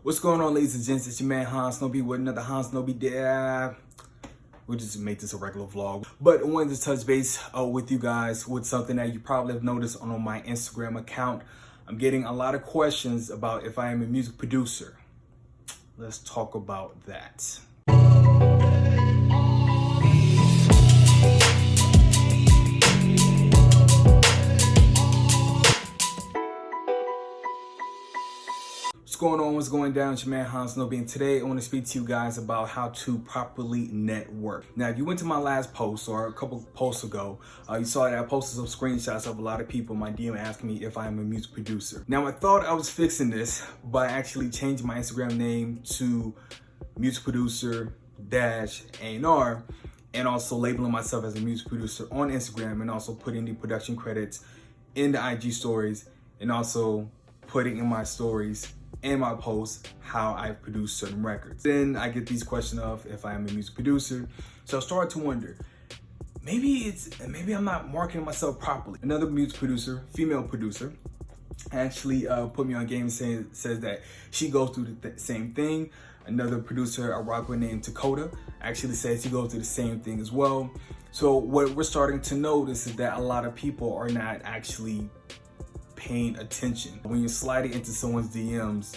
What's going on, ladies and gents? It's your man Hanz Nobe with another Hanz Nobe day. We'll just make this a regular vlog. But I wanted to touch base with you guys with something that you probably have noticed on my Instagram account. I'm getting a lot of questions about if I am a music producer. Let's talk about that. What's going down? It's your man Hanz Nobe, and today I want to speak to you guys about how to properly network. Now, if you went to my last post or a couple posts ago, you saw that I posted some screenshots of a lot of people in my DM asking me if I am a music producer. Now, I thought I was fixing this by actually changing my Instagram name to music producer -A&R, and also labeling myself as a music producer on Instagram, and also putting the production credits in the IG stories, and also putting in my stories and my posts how I produce certain records. Then I get these questions of if I am a music producer. So I started to wonder, maybe I'm not marketing myself properly. Another music producer, female producer, actually put me on game and says that she goes through the same thing. Another producer, a rocker named Dakota, actually says he goes through the same thing as well. So what we're starting to notice is that a lot of people are not actually paying attention. When you're sliding into someone's DMs,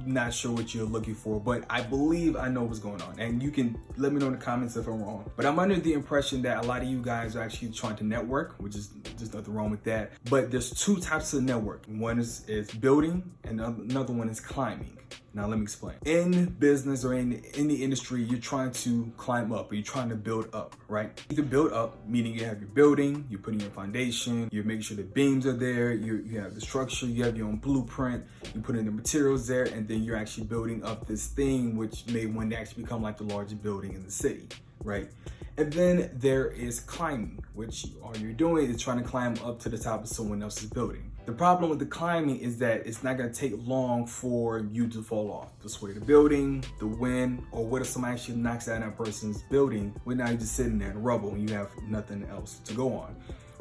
not sure what you're looking for, but I believe I know what's going on, and you can let me know in the comments if I'm wrong. But I'm under the impression that a lot of you guys are actually trying to network, which is there's nothing wrong with that. But there's two types of networking. One is building, and another one is climbing. Now let me explain. In business or in the industry, you're trying to climb up, or you're trying to build up, right? You can build up, meaning you have your building, you're putting your foundation, you're making sure the beams are there, you have the structure, you have your own blueprint, you put in the materials there, and then you're actually building up this thing which may one day actually become like the largest building in the city, right? And then there is climbing, which all you're doing is trying to climb up to the top of someone else's building. The problem with the climbing is that it's not gonna take long for you to fall off. The sway of the building, the wind, or what if somebody actually knocks down that person's building, well, now you're just sitting there in rubble and you have nothing else to go on.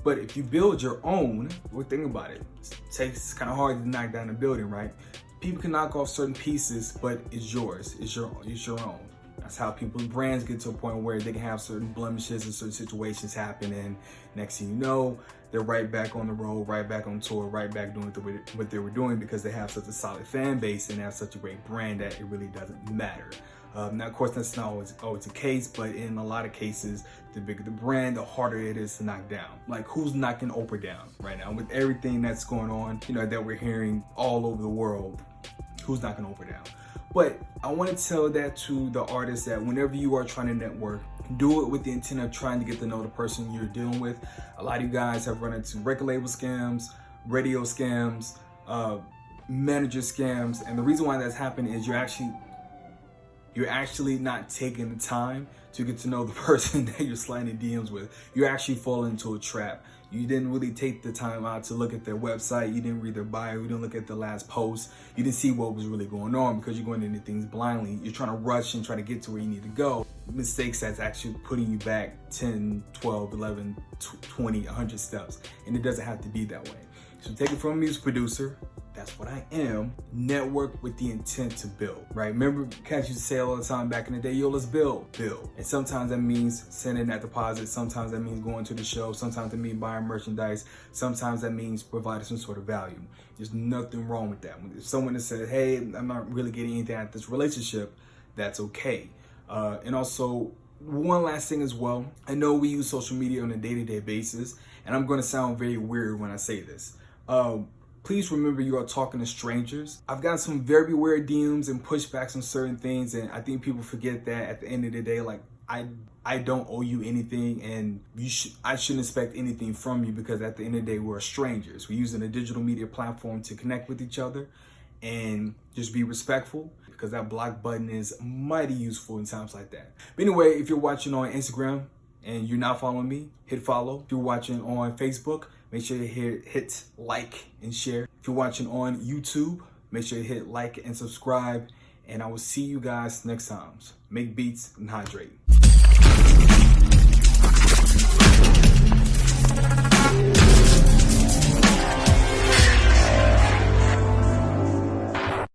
But if you build your own, well, think about it. It's kind of hard to knock down a building, right? People can knock off certain pieces, but it's yours, it's your own. That's how people's brands get to a point where they can have certain blemishes and certain situations happen, and next thing you know, they're right back on the road, right back on tour, right back doing what they were doing because they have such a solid fan base and have such a great brand that it really doesn't matter. Now, of course, that's not always the case, but in a lot of cases, the bigger the brand, the harder it is to knock down. Like, who's knocking Oprah down right now? With everything that's going on, that we're hearing all over the world, who's knocking Oprah down? But I want to tell that to the artists that whenever you are trying to network, do it with the intent of trying to get to know the person you're dealing with. A lot of you guys have run into record label scams, radio scams, manager scams, and the reason why that's happening is you're actually not taking the time to get to know the person that you're sliding DMs with. You're actually falling into a trap. You didn't really take the time out to look at their website. You didn't read their bio. You didn't look at the last post. You didn't see what was really going on because you're going into things blindly. You're trying to rush and try to get to where you need to go. Mistakes that's actually putting you back 10, 12, 11, 20, 100 steps. And it doesn't have to be that way. So take it from a music producer. That's what I am. Network with the intent to build, right? Remember, cats used to say all the time back in the day, yo, let's build. And sometimes that means sending that deposit. Sometimes that means going to the show. Sometimes that means buying merchandise. Sometimes that means providing some sort of value. There's nothing wrong with that. If someone has said, hey, I'm not really getting anything out of this relationship, that's okay. And also, one last thing as well. I know we use social media on a day-to-day basis, and I'm gonna sound very weird when I say this. Please remember you are talking to strangers. I've gotten some very weird DMs and pushbacks on certain things, and I think people forget that at the end of the day, like, I don't owe you anything, and I shouldn't expect anything from you, because at the end of the day, we're strangers. We're using a digital media platform to connect with each other, and just be respectful, because that block button is mighty useful in times like that. But anyway, if you're watching on Instagram and you're not following me, hit follow. If you're watching on Facebook, make sure you hit like and share. If you're watching on YouTube, make sure you hit like and subscribe. And I will see you guys next time. Make beats and hydrate.